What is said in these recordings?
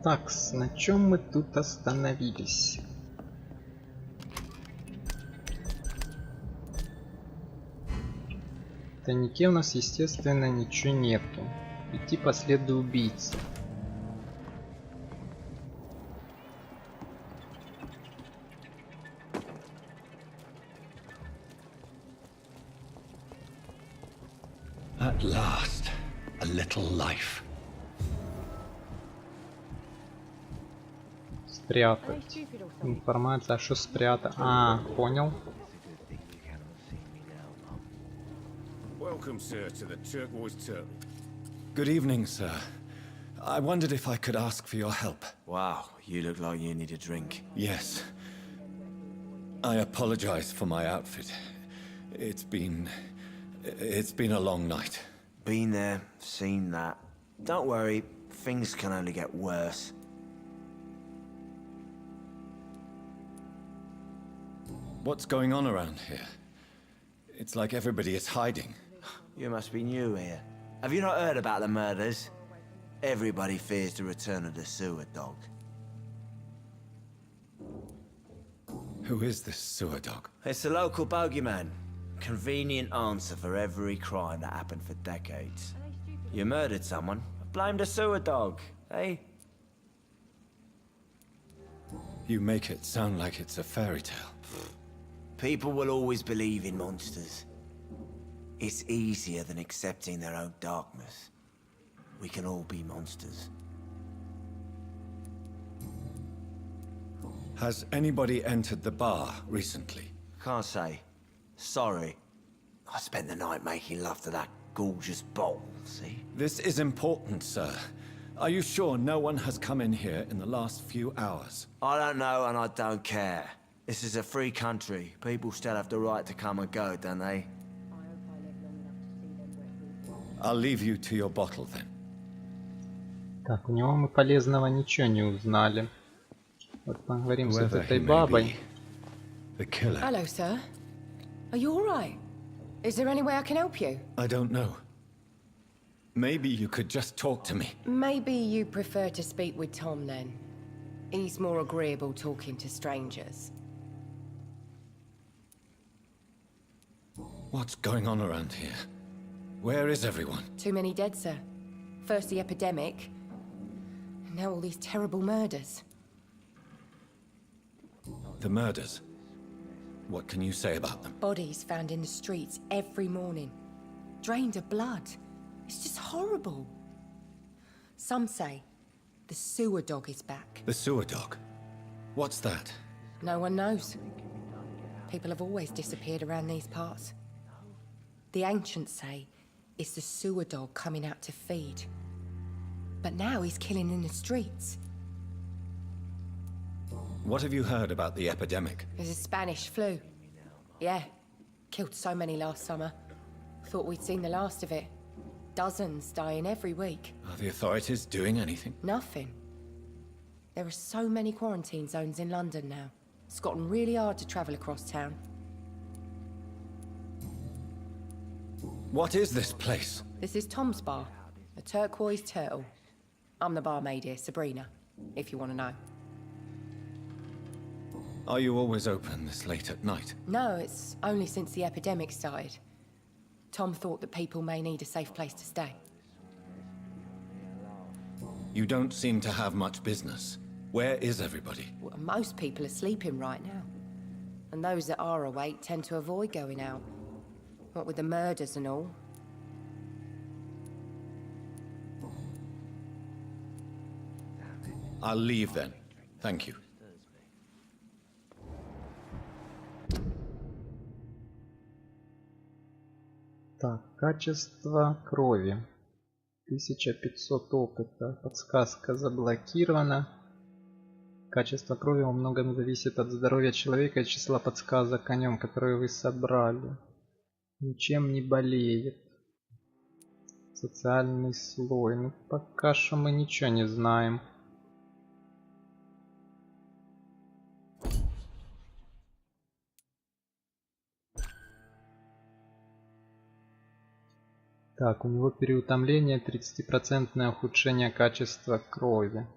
Так, на чем мы тут остановились? В тайнике у нас, естественно, ничего нету. Идти по следу убийцы. At last, a little life. Спрятать. Информация, а что спрятать? А, понял. Welcome, sir, to the Turquoise Turtle. Good evening, sir. I wondered if I could ask for your help. Wow, you look like you need a drink. Yes. I apologize for my outfit. It's been a long night. Been there, seen that. Don't worry, things can only get worse. What's going on around here? It's like everybody is hiding. You must be new here. Have you not heard about the murders? Everybody fears the return of the sewer dog. Who is this sewer dog? It's the local bogeyman. Convenient answer for every crime that happened for decades. You murdered someone, blame the sewer dog, eh? You make it sound like it's a fairy tale. People will always believe in monsters. It's easier than accepting their own darkness. We can all be monsters. Has anybody entered the bar recently? Can't say. Sorry. I spent the night making love to that gorgeous bottle, see? This is important, sir. Are you sure no one has come in here in the last few hours? I don't know and I don't care. This is a free country. People still have the right to come and go, don't they? I'll leave you to your bottle then. Так, у него мы полезного ничего не узнали. Вот поговорим с вот Whoever этой he may бабой. be, the killer. Hello, sir. Are you all right? Is there any way I can help you? I don't know. Maybe you could just talk to me. Maybe you prefer to speak with Tom then. He's more agreeable talking to strangers. What's going on around here? Where is everyone? Too many dead, sir. First the epidemic, and now all these terrible murders. The murders. What can you say about them? Bodies found in the streets every morning. Drained of blood. It's just horrible. Some say the sewer dog is back. The sewer dog. What's that? No one knows. People have always disappeared around these parts. The ancients say it's the sewer dog coming out to feed. But now he's killing in the streets. What have you heard about the epidemic? There's a Spanish flu. Yeah, killed so many last summer. Thought we'd seen the last of it. Dozens dying every week. Are the authorities doing anything? Nothing. There are so many quarantine zones in London now. It's gotten really hard to travel across town. What is this place? This is Tom's bar, the Turquoise Turtle. I'm the barmaid here, Sabrina, if you want to know. Are you always open this late at night? No, it's only since the epidemic started. Tom thought that people may need a safe place to stay. You don't seem to have much business. Where is everybody? Well, most people are sleeping right now. And those that are awake tend to avoid going out. What with the murders and all. I'll leave then. Thank you. Так, качество крови. 1500 опыта. Подсказка заблокирована. Качество крови во многом зависит от здоровья человека и числа подсказок о нем, которые вы собрали. Ничем не болеет. Социальный слой. Ну, пока что мы ничего не знаем. Так, у него переутомление, 30% ухудшение качества крови.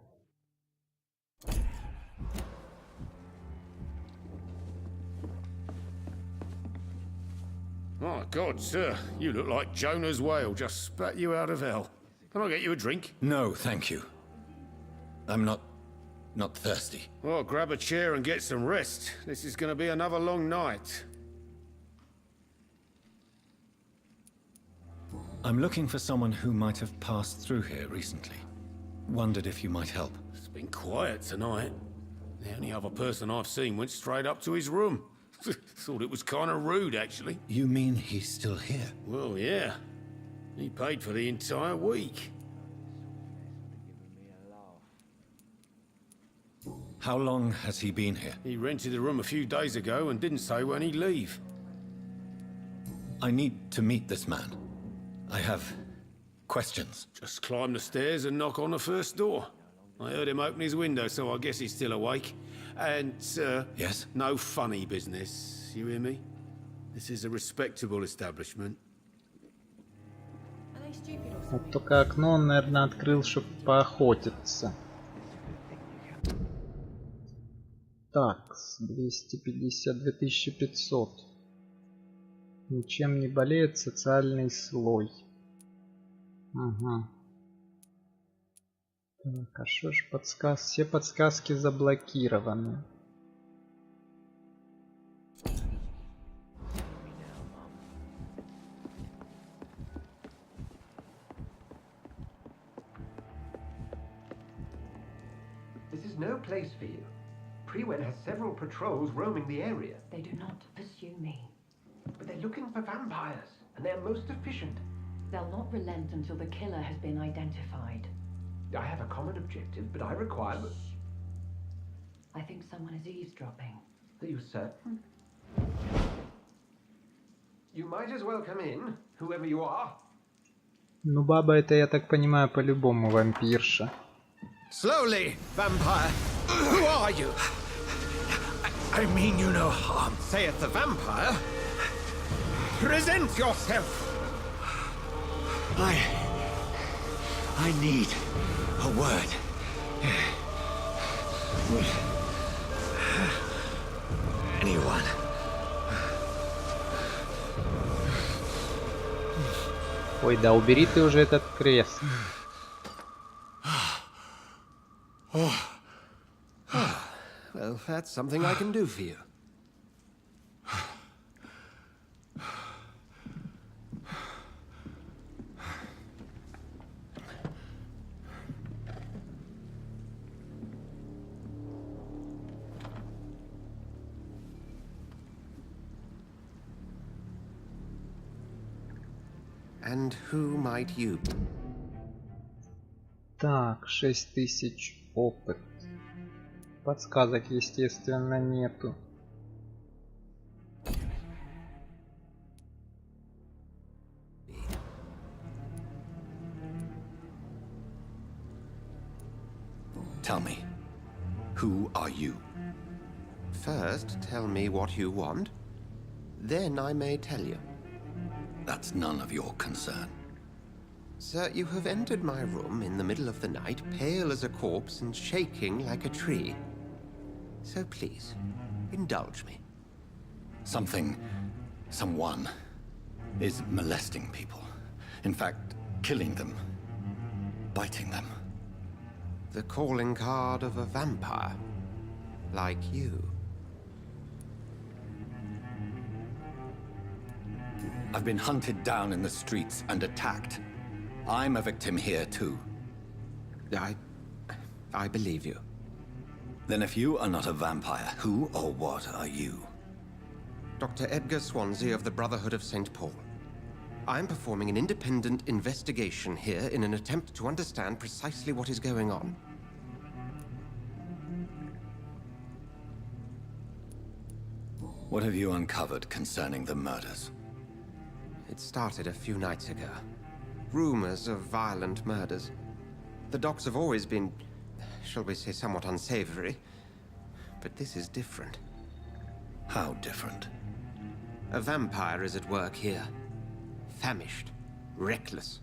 My God, sir, you look like Jonah's whale just spat you out of hell. Can I get you a drink? No, thank you. I'm not thirsty. Well, grab a chair and get some rest. This is going to be another long night. I'm looking for someone who might have passed through here recently. Wondered if you might help. It's been quiet tonight. The only other person I've seen went straight up to his room. Thought it was kind of rude, actually. You mean he's still here? Well, yeah. He paid for the entire week. How long has he been here? He rented the room a few days ago and didn't say when he'd leave. I need to meet this man. I have questions. Just climb the stairs and knock on the first door. I heard him open his window, so I guess he's still awake. And, sir... Yes? No funny business, you hear me? This is a respectable establishment. Вот только окно он, наверное, открыл, чтобы поохотиться. Так, 250, 2500. Ничем не болеет социальный слой. Ага. Так, а что ж все подсказки заблокированы. This is no place for you. Prewen has several patrols roaming the area. They do not pursue me. But they're looking for vampires, and they're most efficient. They'll not relent until the killer has been identified. I have a common objective, but I require... I think someone is eavesdropping. Are you certain? You might as well come in, whoever you are. Ну, баба это, я так понимаю, по-любому вампирша. Slowly, vampire. Who are you? I mean you no harm. Saith the vampire. Present yourself. I need a word. Anyone. Ой, да убери ты уже этот крест. Well, that's something I can do for you. And who might you be? Так, 6000 опыт. Подсказок, естественно, нету. Tell me, who are you? First, tell me what you want. Then I may tell you. That's none of your concern. Sir, you have entered my room in the middle of the night, pale as a corpse and shaking like a tree. So please, indulge me. Someone is molesting people. In fact, killing them. Biting them. The calling card of a vampire. Like you. I've been hunted down in the streets and attacked. I'm a victim here too. I believe you. Then if you are not a vampire, who or what are you? Dr. Edgar Swansea of the Brotherhood of St. Paul. I'm performing an independent investigation here in an attempt to understand precisely what is going on. What have you uncovered concerning the murders? It started a few nights ago. Rumors of violent murders. The docks have always been, shall we say, somewhat unsavory. But this is different. How different? A vampire is at work here. Famished. Reckless.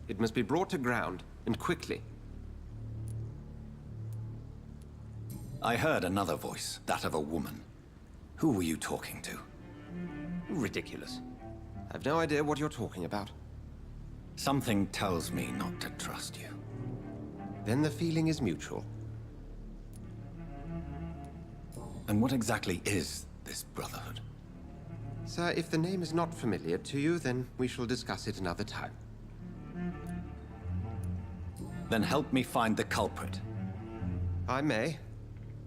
It must be brought to ground, and quickly. I heard another voice, that of a woman. Who were you talking to? Ridiculous. I've no idea what you're talking about. Something tells me not to trust you. Then the feeling is mutual. And what exactly is this brotherhood? Sir, if the name is not familiar to you, then we shall discuss it another time. Then help me find the culprit. I may,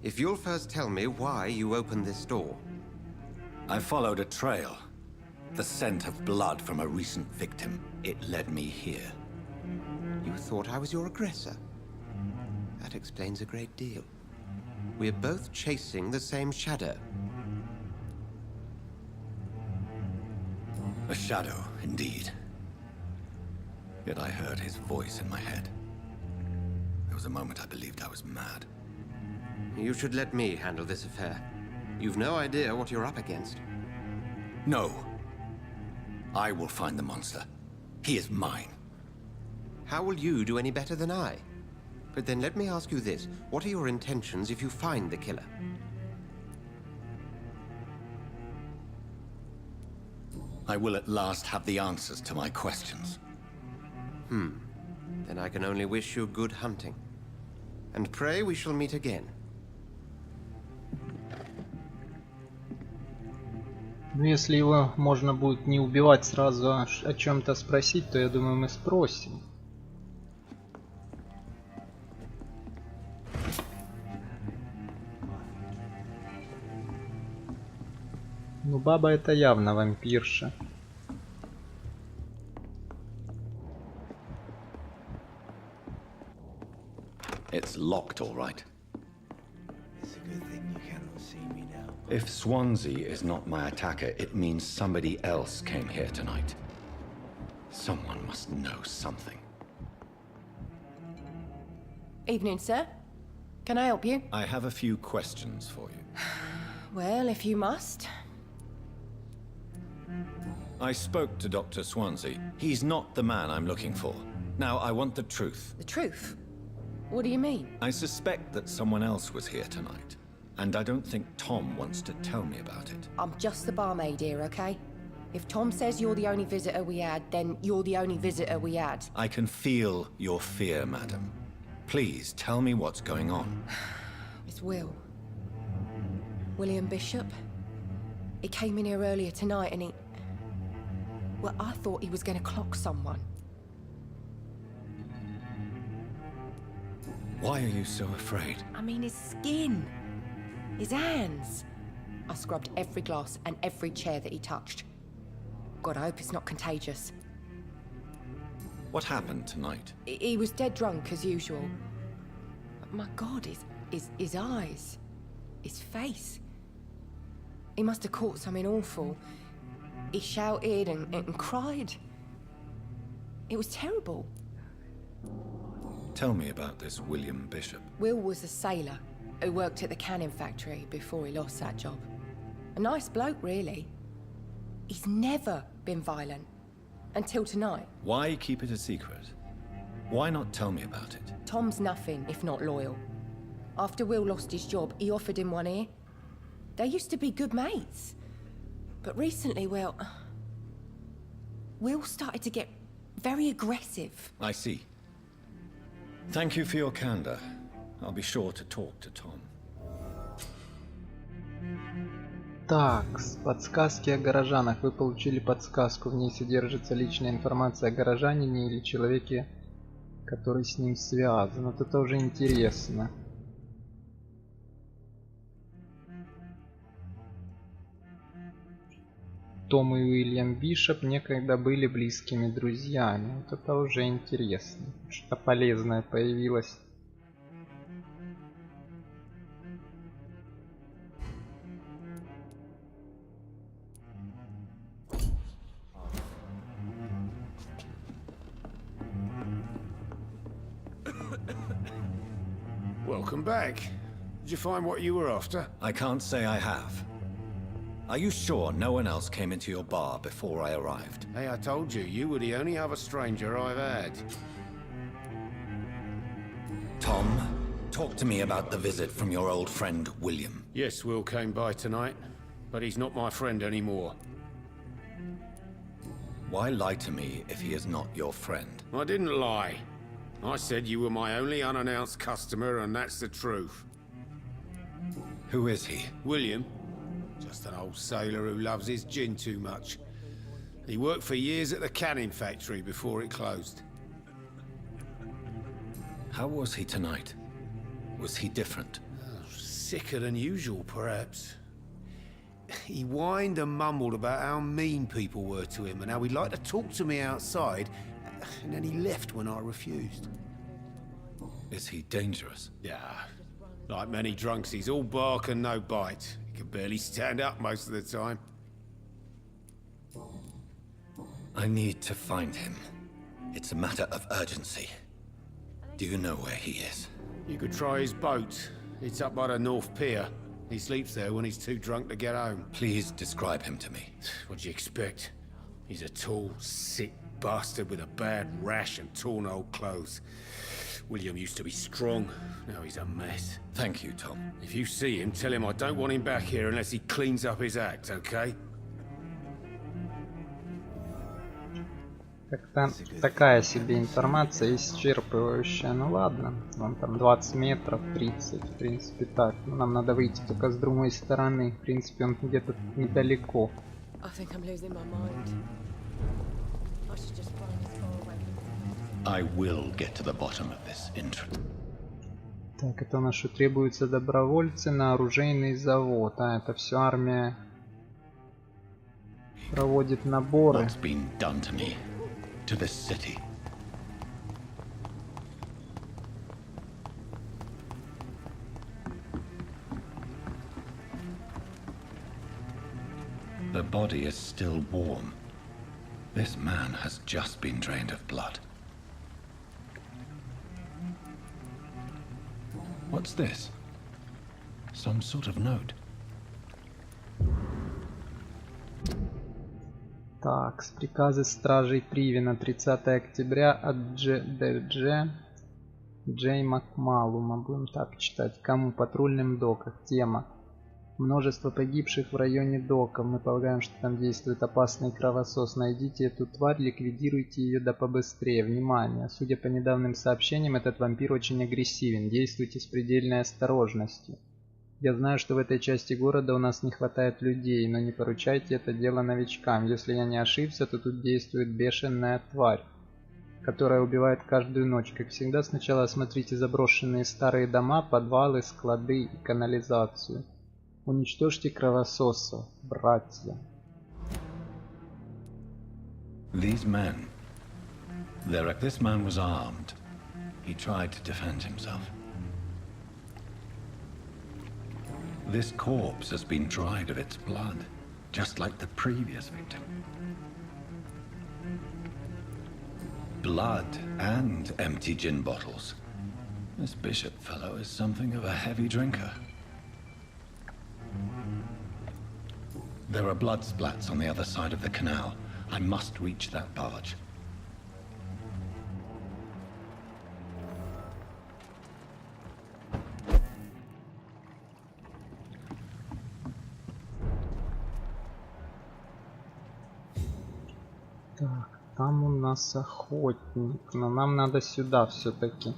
if you'll first tell me why you opened this door. I followed a trail. The scent of blood from a recent victim. It led me here. You thought I was your aggressor. That explains a great deal. We're both chasing the same shadow. A shadow, indeed. Yet I heard his voice in my head. There was a moment I believed I was mad. You should let me handle this affair. You've no idea what you're up against. No. I will find the monster. He is mine. How will you do any better than I? But then let me ask you this. What are your intentions if you find the killer? I will at last have the answers to my questions. Then I can only wish you good hunting. And pray we shall meet again. Ну, если его можно будет не убивать сразу, а о чем-то спросить, то я думаю, мы спросим. Ну, баба это явно вампирша. It's locked, all right. It's a good thing you cannot see me now. If Swansea is not my attacker, it means somebody else came here tonight. Someone must know something. Evening, sir. Can I help you? I have a few questions for you. Well, if you must. I spoke to Dr. Swansea. He's not the man I'm looking for. Now, I want the truth. The truth? What do you mean? I suspect that someone else was here tonight. And I don't think Tom wants to tell me about it. I'm just the barmaid here, okay? If Tom says you're the only visitor we had, then you're the only visitor we had. I can feel your fear, madam. Please, tell me what's going on. It's Will. William Bishop. He came in here earlier tonight and he... Well, I thought he was going to clock someone. Why are you so afraid? I mean, his skin. His hands. I scrubbed every glass and every chair that he touched. God, I hope it's not contagious. What happened tonight? He was dead drunk, as usual. But my God, his eyes. His face. He must have caught something awful. He shouted and cried. It was terrible. Tell me about this William Bishop. Will was a sailor who worked at the canning factory before he lost that job. A nice bloke, really. He's never been violent. Until tonight. Why keep it a secret? Why not tell me about it? Tom's nothing if not loyal. After Will lost his job, he offered him one ear. They used to be good mates. But recently, well... Will started to get very aggressive. I see. Thank you for your candor. I'll be sure to talk to Tom. Так, подсказки о горожанах. Вы получили подсказку. В ней содержится личная информация о горожанине или человеке, который с ним связан. Вот это уже интересно. Том и Уильям Бишоп некогда были близкими друзьями. Вот это уже интересно. Что-то полезное появилось. Welcome back. Did you find what you were after? I can't say I have. Are you sure no one else came into your bar before I arrived? Hey, I told you, you were the only other stranger I've had. Tom, talk to me about the visit from your old friend, William. Yes, Will came by tonight, but he's not my friend anymore. Why lie to me if he is not your friend? I didn't lie. I said you were my only unannounced customer, and that's the truth. Who is he? William. Just an old sailor who loves his gin too much. He worked for years at the canning factory before it closed. How was he tonight? Was he different? Sicker than usual, perhaps. He whined and mumbled about how mean people were to him and how he'd like to talk to me outside, and then he left when I refused. Is he dangerous? Yeah, like many drunks, he's all bark and no bite. He can barely stand up most of the time. I need to find him. It's a matter of urgency. Do you know where he is? You could try his boat. It's up by the North Pier. He sleeps there when he's too drunk to get home. Please describe him to me. What do you expect? He's a tall, sick bastard with a bad rash and torn old clothes. William used to be strong. Now he's a mess. Thank you, Tom. If you see him, tell him I don't want him back here unless he cleans up his act, okay? Как-то такая себе информация, исчерпывающая. Ну ладно, вон там 20 метров, 30, в принципе так. Но нам надо выйти только с другой стороны. В принципе, он где-то недалеко. I will get to the bottom of this entrance. Так, это у нас что, требуются добровольцы на оружейный завод. А, это все армия проводит наборы. What's been done to me? To this city. The body is still warm. This man has just been drained of blood. What's this? Some sort of note. Так, с приказа стражей Привина 30 октября от Джей Макмалума. Будем так читать. Кому? Патрульным доках. Тема. Множество погибших в районе доков. Мы полагаем, что там действует опасный кровосос. Найдите эту тварь, ликвидируйте ее да побыстрее. Внимание! Судя по недавним сообщениям, этот вампир очень агрессивен. Действуйте с предельной осторожностью. Я знаю, что в этой части города у нас не хватает людей, но не поручайте это дело новичкам. Если я не ошибся, то тут действует бешеная тварь, которая убивает каждую ночь. Как всегда, сначала осмотрите заброшенные старые дома, подвалы, склады и канализацию. Уничтожьте кровососа, братья. These men. This man was armed. He tried to defend himself. This corpse has been dried of its blood, just like the previous victim. Blood and empty gin bottles. This Bishop fellow is something of a heavy drinker. There are blood splats on the other side of the canal. I must reach that barge. Так, там у нас охотник, но нам надо сюда все-таки.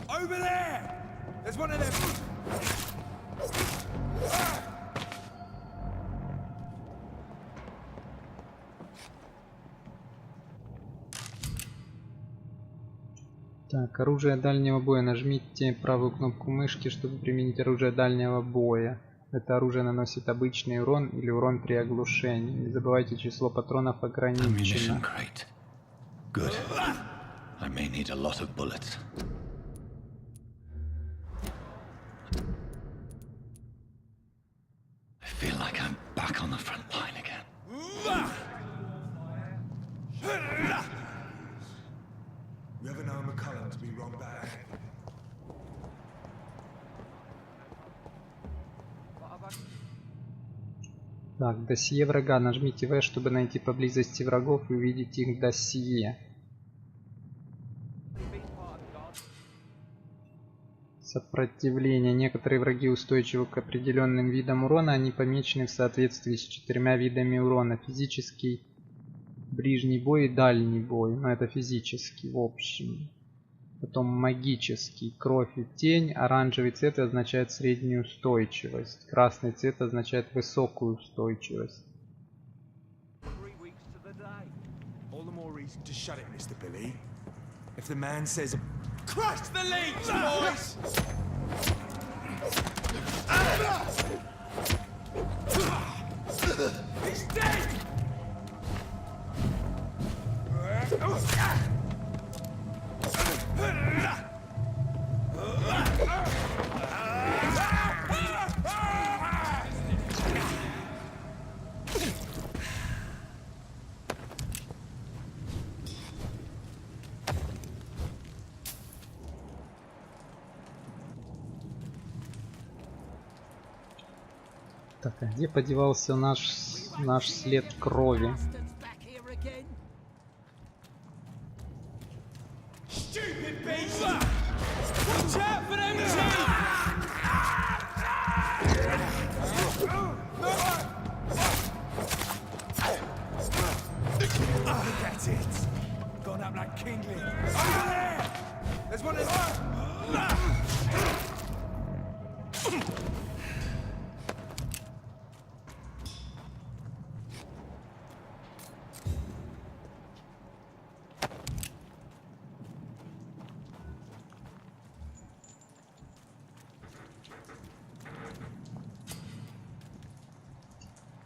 Over there! There's one of them. Так, оружие дальнего боя. Нажмите правую кнопку мышки, чтобы применить оружие дальнего боя. Это оружие наносит обычный урон или урон при оглушении. Не забывайте, число патронов ограничено. Good. I may need a lot of bullets. I feel like I'm back on the front line again. We ever known McCullum to be wrong back? Так, досье врага. Нажмите В, чтобы найти поблизости врагов и увидеть их досье. Сопротивление. Некоторые враги устойчивы к определенным видам урона. Они помечены в соответствии с 4 видами урона. Физический, ближний бой и дальний бой. Но это физический в общем. Потом магический. Кровь и тень. Оранжевый цвет означает среднюю устойчивость. Красный цвет означает высокую устойчивость. Crush the leech, boys! He's dead! Так, а где подевался наш след крови?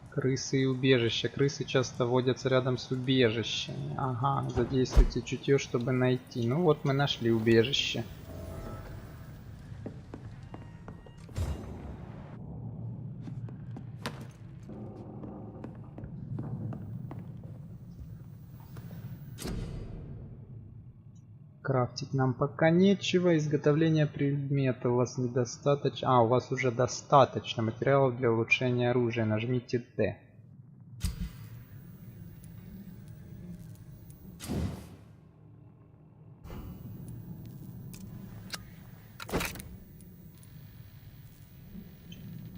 Крысы и убежища. Крысы часто водятся рядом с убежищами. Ага, задействуйте чутье, чтобы найти. Ну вот мы нашли убежище. Крафтить нам пока нечего. Изготовление предмета у вас недостаточно. А, у вас уже достаточно материалов для улучшения оружия. Нажмите D.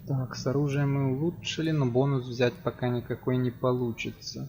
Так, с оружием мы улучшили, но бонус взять пока никакой не получится.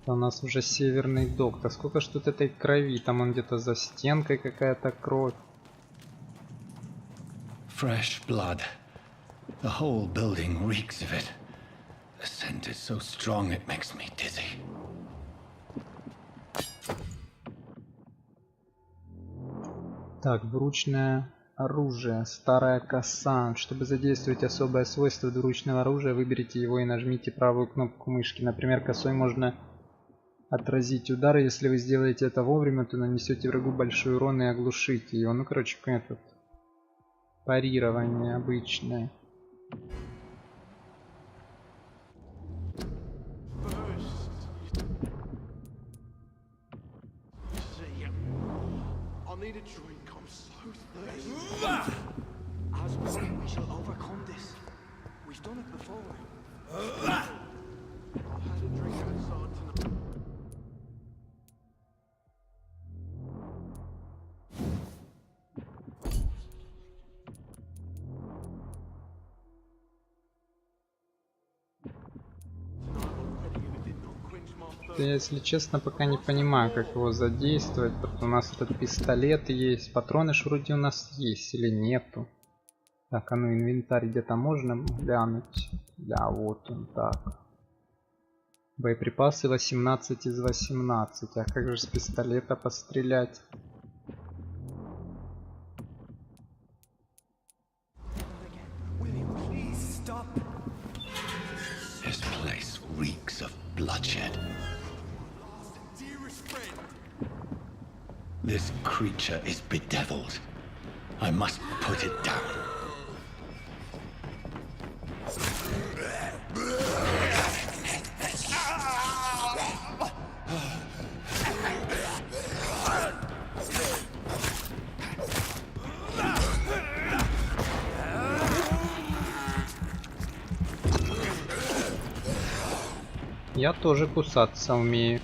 У нас уже северный док. Так сколько ж тут этой крови? Там он где-то за стенкой какая-то кровь. Fresh blood. The whole building reeks of it. The scent is so strong it makes me dizzy. Так, двуручное оружие. Старая коса. Чтобы задействовать особое свойство двуручного оружия, выберите его и нажмите правую кнопку мышки. Например, косой можно отразить удар. Если вы сделаете это вовремя, то нанесете врагу большой урон и оглушите его. Ну, короче, этот парирование обычное. Я, если честно, пока не понимаю, как его задействовать. Потому у нас этот пистолет есть. Патроны ж вроде у нас есть или нету. Так, а ну инвентарь где-то можно глянуть? Да, вот он, так. Боеприпасы 18 из 18. А как же с пистолета пострелять? This creature is bedeviled. I must put it down. Я тоже кусаться умею.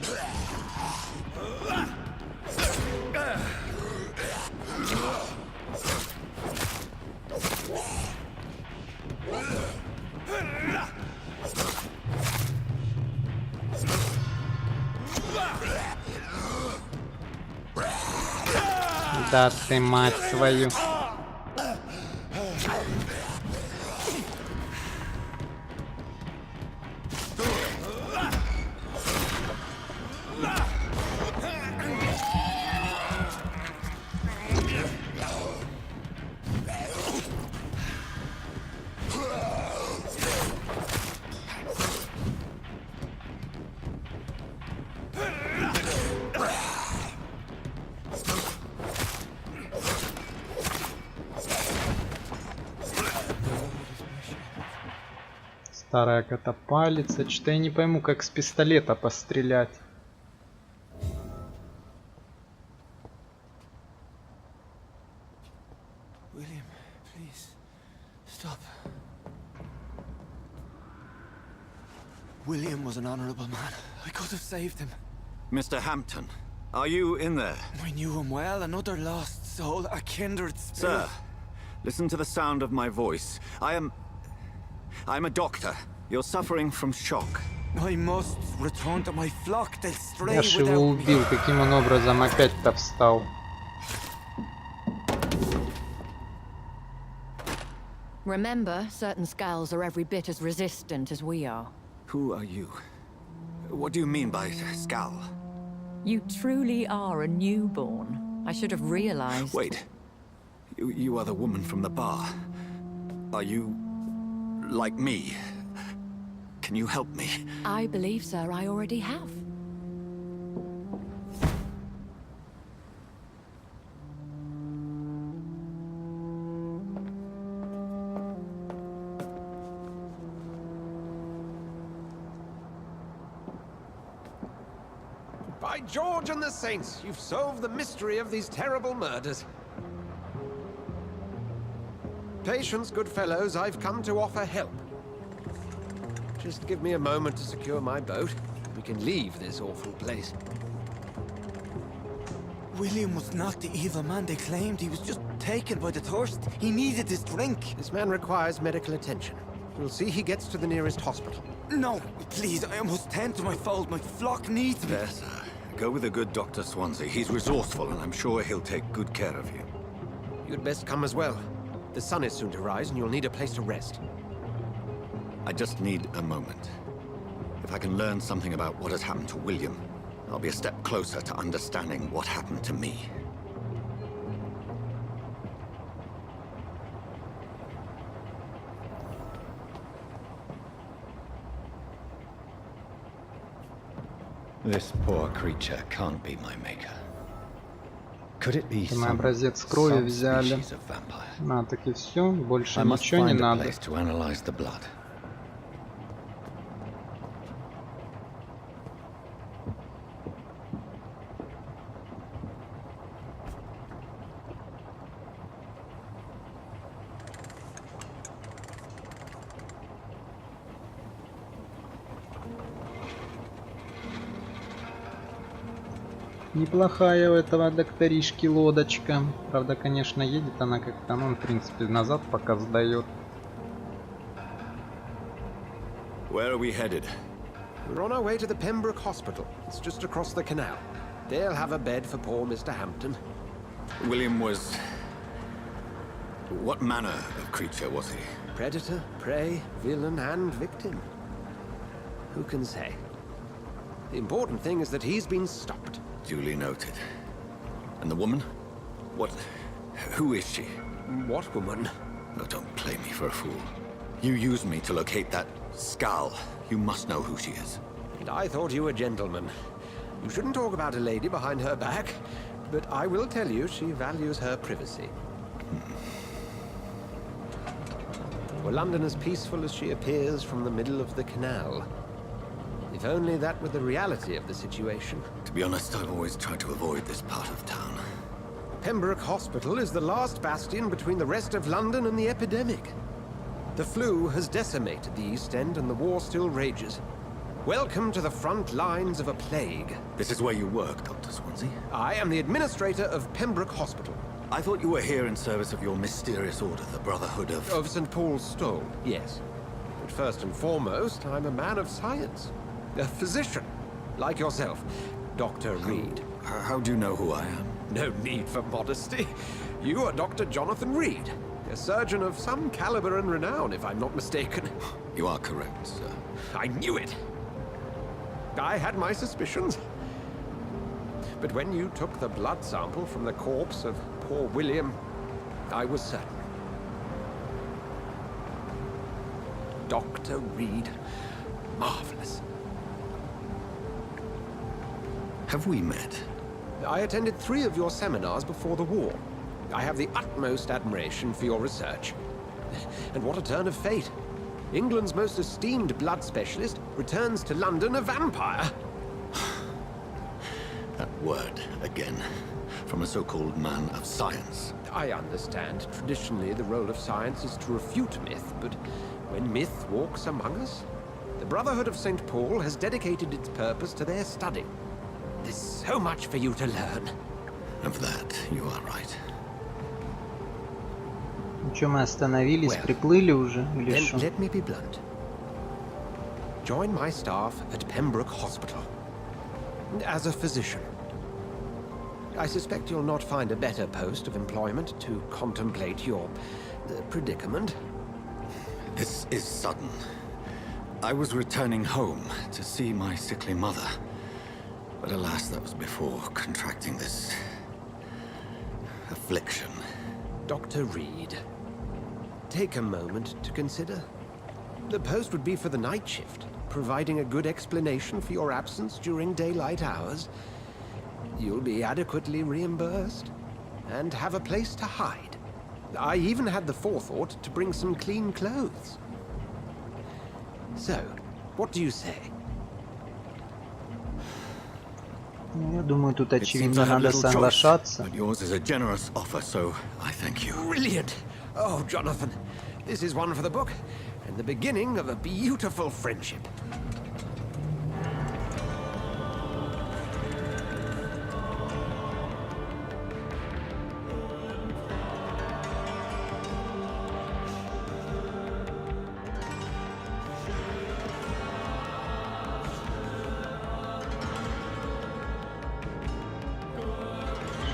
Да ты, мать твою. Старая котопалица. Что-то я не пойму, как с пистолета пострелять. William, please, stop. William was an honorable man. I could have saved him. Mr. Hampton, are you in there? I knew him well, another lost soul, a kindred spirit. Sir, listen to the sound of my voice. I'm a doctor. You're suffering from shock. I must return to my flock. They'll stray Я ж его without me. убил. Каким он образом опять-то встал? Remember, certain skulls are every bit as resistant as we are. Who are you? What do you mean by scowl? You truly are a newborn. I should have realized. Wait. You are the woman from the bar. Are you like me? Can you help me? I believe, sir, I already have. By George and the Saints, you've solved the mystery of these terrible murders. Patience, good fellows, I've come to offer help. Just give me a moment to secure my boat. We can leave this awful place. William was not the evil man they claimed. He was just taken by the thirst. He needed his drink. This man requires medical attention. We'll see he gets to the nearest hospital. No, please, I must tend to my fold. My flock needs me. There, sir. Go with the good Dr. Swansea. He's resourceful, and I'm sure he'll take good care of you. You'd best come as well. The sun is soon to rise, and you'll need a place to rest. I just need a moment. If I can learn something about what has happened to William, I'll be a step closer to understanding what happened to me. This poor creature can't be my maker. Could it be Мы some образец крови взяли. subspecies of vampire? На, так и все. Больше I must ничего не find a надо. place to analyze the blood. Неплохая у этого докторишки лодочка. Правда, конечно, едет она как-то, ну, в принципе, назад пока сдает. Where are we headed? We're on our way to the Pembroke Hospital. It's just across the canal. They'll have a bed for poor Mr. Hampton. William was... What manner of creature was he? Predator, prey, villain, and victim. Who can say? The important thing is that he's been stopped. Duly noted. And the woman? What... Who is she? What woman? Oh, don't play me for a fool. You used me to locate that skull. You must know who she is. And I thought you a gentleman. You shouldn't talk about a lady behind her back. but I will tell you she values her privacy. Were London as peaceful as she appears from the middle of the canal? If only that were the reality of the situation. To be honest, I've always tried to avoid this part of town. Pembroke Hospital is the last bastion between the rest of London and the epidemic. The flu has decimated the East End and the war still rages. Welcome to the front lines of a plague. This is where you work, Dr. Swansea? I am the administrator of Pembroke Hospital. I thought you were here in service of your mysterious order, the Brotherhood of... Of St. Paul's Stole, yes. But first and foremost, I'm a man of science. A physician, like yourself, Dr. Reed. How do you know who I am? No need for modesty. You are Dr. Jonathan Reed, a surgeon of some caliber and renown, if I'm not mistaken. You are correct, sir. I knew it. I had my suspicions. But when you took the blood sample from the corpse of poor William, I was certain. Dr. Reed. Marvelous. Have we met? I attended 3 of your seminars before the war. I have the utmost admiration for your research. And what a turn of fate. England's most esteemed blood specialist returns to London a vampire. That word, again. From a so-called man of science. I understand. Traditionally, the role of science is to refute myth, but when myth walks among us, the Brotherhood of St. Paul has dedicated its purpose to their study. There's so much for you to learn. Of that, you are right. Чё, мы остановились, приплыли уже, или что? Let me be blunt. Join my staff at Pembroke Hospital. As a physician. I suspect you'll not find a better post of employment to contemplate your predicament. This is sudden. I was returning home to see my sickly mother. But alas, that was before contracting this... affliction. Dr. Reed, take a moment to consider. The post would be for the night shift, providing a good explanation for your absence during daylight hours. You'll be adequately reimbursed, and have a place to hide. I even had the forethought to bring some clean clothes. So, what do you say? Я думаю, тут очевидно надо соглашаться. But yours is a generous offer, so I thank you. Brilliant! Oh, Jonathan, this is one for the book, and the beginning of a beautiful friendship.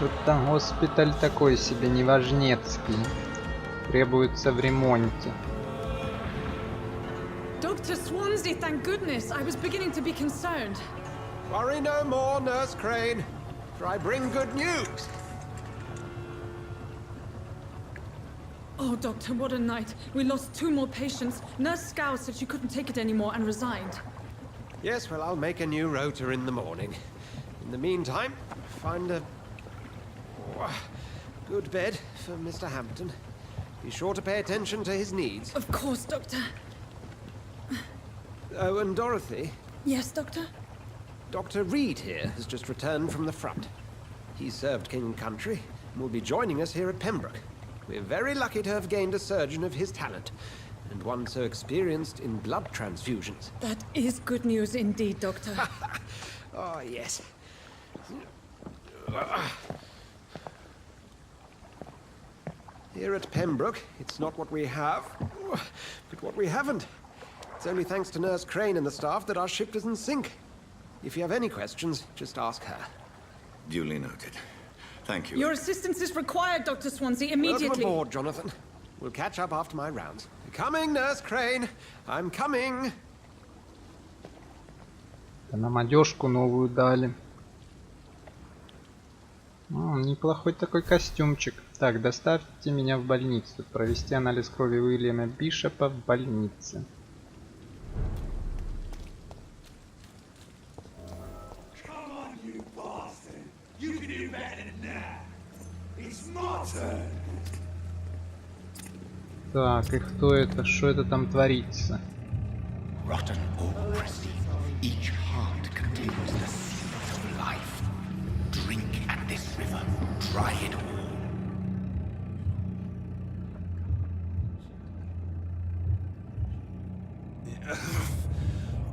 Что-то госпиталь такой себе неважнецкий. Требуется в ремонте. Dr. Swansea, thank goodness. I was beginning to be concerned. Worry no more, Nurse Crane, for I bring good news. Oh, Doctor, what a night. We lost 2 more patients. Nurse Scow said she couldn't take it anymore and resigned. Yes, well, I'll make a new rota in the morning. In the meantime, find a good bed for Mr. Hampton. Be sure to pay attention to his needs. Of course, Doctor. Oh, and Dorothy? Yes, Doctor? Dr. Reed here has just returned from the front. He served King and Country and will be joining us here at Pembroke. We're very lucky to have gained a surgeon of his talent, and one so experienced in blood transfusions. That is good news indeed, Doctor. Oh, yes. Here at Pembroke, it's not what we have, but what we haven't. It's only thanks to Nurse Crane and the staff that our ship doesn't sink. If you have any questions, just ask her. Duly noted. Thank you. Your assistance is required, Dr. Swansea, immediately. Welcome aboard, Jonathan. We'll catch up after my rounds. Coming, Nurse Crane. I'm coming. Нам одежку новую дали. Неплохой такой костюмчик. Так, доставьте меня в больницу. Провести анализ крови Уильяма Бишопа в больнице. Так, и кто это? Что это там творится? Rotten or pristine, each heart contains the seed of life. Drink at this river, try it all.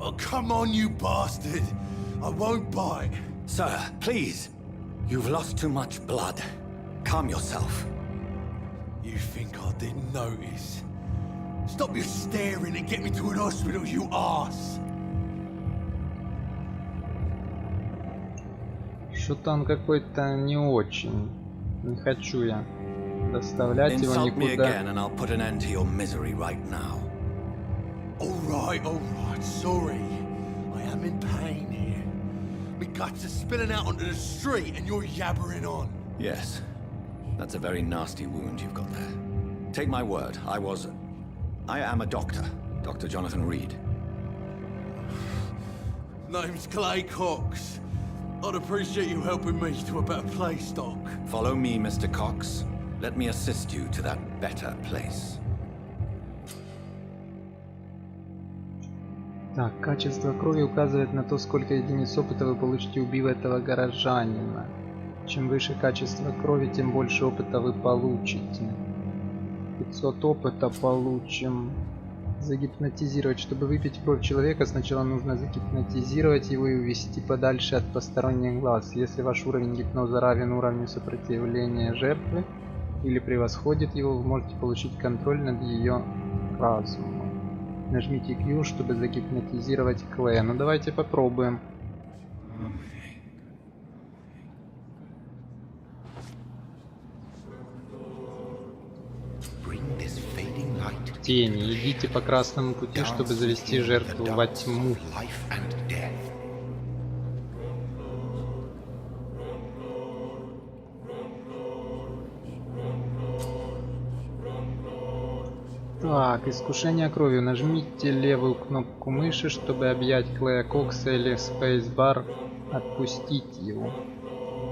Oh, come on, you bastard! I won't bite. Sir, please. You've lost too much blood. Calm yourself. You think I didn't notice? Stop your staring and get me to an hospital, you arse! Что-то он какой-то не очень. Не хочу я доставлять его Insult me никуда. again and I'll put an end to your misery right now. Alright, sorry. I am in pain here. My guts are spilling out onto the street and you're yabbering on. Yes. That's a very nasty wound you've got there. Take my word, I am a doctor. Dr. Jonathan Reed. Name's Clay Cox. I'd appreciate you helping me to a better place, Doc. Follow me, Mr. Cox. Let me assist you to that better place. Так, качество крови указывает на то, сколько единиц опыта вы получите, убив этого горожанина. Чем выше качество крови, тем больше опыта вы получите. 500 опыта получим. Загипнотизировать. Чтобы выпить кровь человека, сначала нужно загипнотизировать его и увести подальше от посторонних глаз. Если ваш уровень гипноза равен уровню сопротивления жертвы или превосходит его, вы можете получить контроль над ее разумом. Нажмите Q, чтобы загипнотизировать Клея. Ну давайте попробуем. Тени, идите по красному пути, чтобы завести жертву во тьму. Так, искушение кровью. Нажмите левую кнопку мыши, чтобы объять Клея Кокса, или Spacebar отпустить его.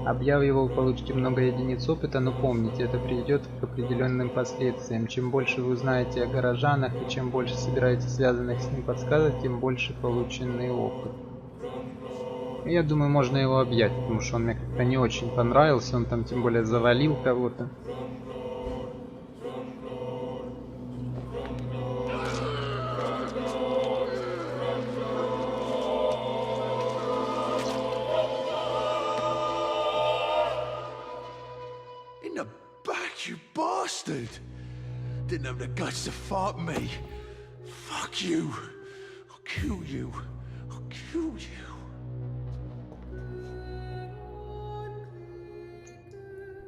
Объяв его, вы получите много единиц опыта, но помните, это приведет к определенным последствиям. Чем больше вы узнаете о горожанах и чем больше собираете связанных с ним подсказок, тем больше полученный опыт. И я думаю, можно его объять, потому что он мне как-то не очень понравился, он там тем более завалил кого-то. Didn't have the guts to fight me. Fuck you. I'll kill you. I'll kill you.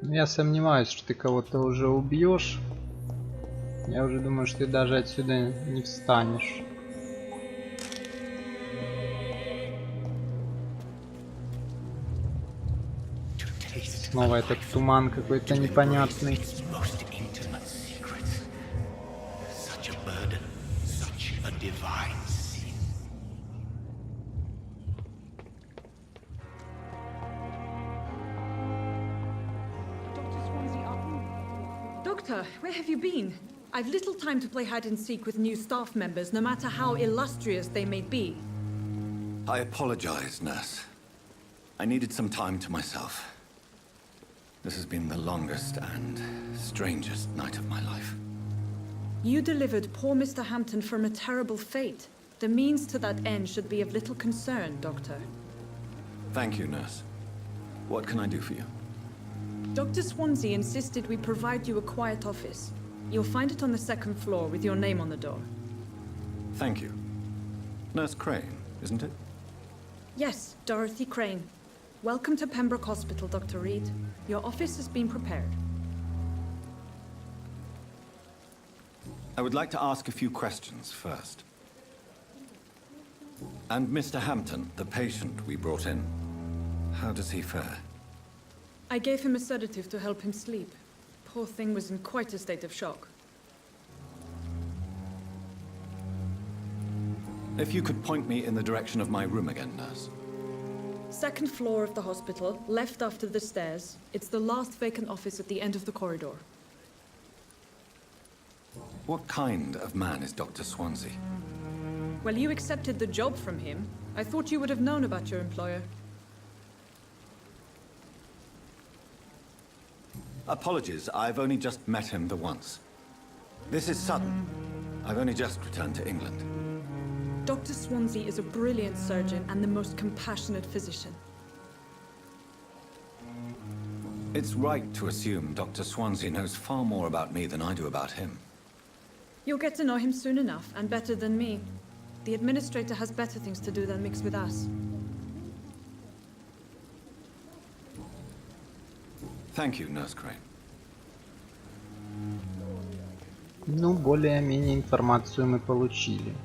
Я сомневаюсь, что ты кого-то уже убьешь. Я уже думаю, что ты даже отсюда не встанешь. Снова этот туман какой-то непонятный. Doctor, where have you been? I've little time to play hide and seek with new staff members, no matter how illustrious they may be. I apologize, nurse. I needed some time to myself. This has been the longest and strangest night of my life. You delivered poor Mr. Hampton from a terrible fate. The means to that end should be of little concern, Doctor. Thank you, nurse. What can I do for you? Dr. Swansea insisted we provide you a quiet office. You'll find it on the second floor with your name on the door. Thank you. Nurse Crane, isn't it? Yes, Dorothy Crane. Welcome to Pembroke Hospital, Dr. Reed. Your office has been prepared. I would like to ask a few questions first. And Mr. Hampton, the patient we brought in, how does he fare? I gave him a sedative to help him sleep. Poor thing was in quite a state of shock. If you could point me in the direction of my room again, nurse. Second floor of the hospital, left after the stairs. It's the last vacant office at the end of the corridor. What kind of man is Dr. Swansea? Well, you accepted the job from him. I thought you would have known about your employer. Apologies, I've only just met him the once. This is sudden. I've only just returned to England. Dr. Swansea is a brilliant surgeon and the most compassionate physician. It's right to assume Dr. Swansea knows far more about me than I do about him. You'll get to know him soon enough, and better than me. The administrator has better things to do than mix with us. Thank you, Nurse Crane. Ну, более-менее информацию мы получили.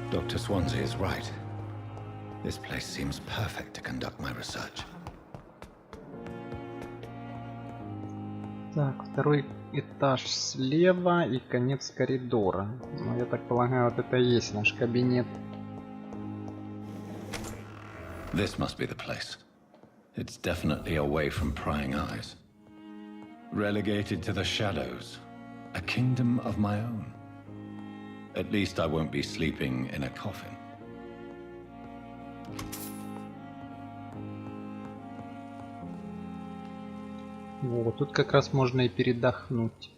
Dr. Swansea is right. This place seems perfect to conduct my research. Так, второй этаж слева и конец коридора. Ну, я так полагаю, вот это и есть наш кабинет. This must be the place. It's definitely away from prying eyes. Relegated to the shadows. A kingdom of my own. At least I won't be sleeping in a coffin. Вот, тут как раз можно и передохнуть.